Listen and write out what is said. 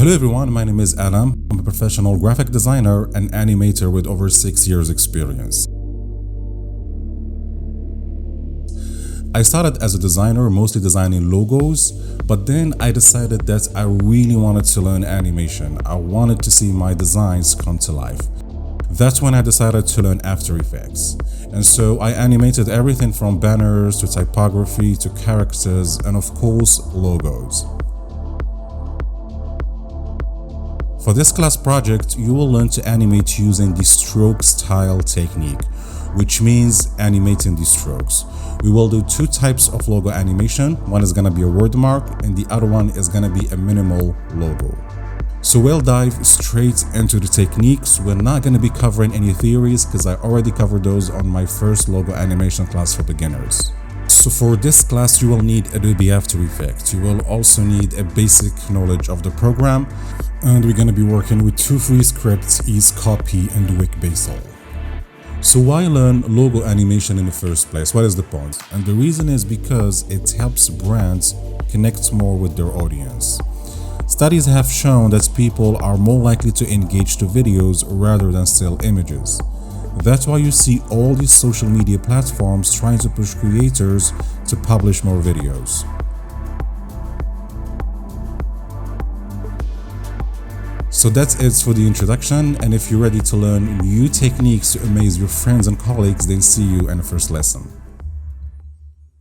Hello everyone, my name is Adam. I'm a professional graphic designer and animator with over 6 years experience. I started as a designer, mostly designing logos, but then I decided that I really wanted to learn animation. I wanted to see my designs come to life. That's when I decided to learn After Effects. And so I animated everything from banners to typography to characters and of course logos. For this class project, you will learn to animate using the stroke style technique, which means animating the strokes. We will do two types of logo animation. One is going to be a word mark and the other one is going to be a minimal logo. So we'll dive straight into the techniques. We're not going to be covering any theories because I already covered those on my first logo animation class for beginners. So for this class, you will need Adobe After Effects. You will also need a basic knowledge of the program. And we're going to be working with two free scripts, Copy and Duik Bassel. So why learn logo animation in the first place? What is the point? And the reason is because it helps brands connect more with their audience. Studies have shown that people are more likely to engage to videos rather than still images. That's why you see all these social media platforms trying to push creators to publish more videos. So that's it for the introduction, and if you're ready to learn new techniques to amaze your friends and colleagues, then see you in the first lesson.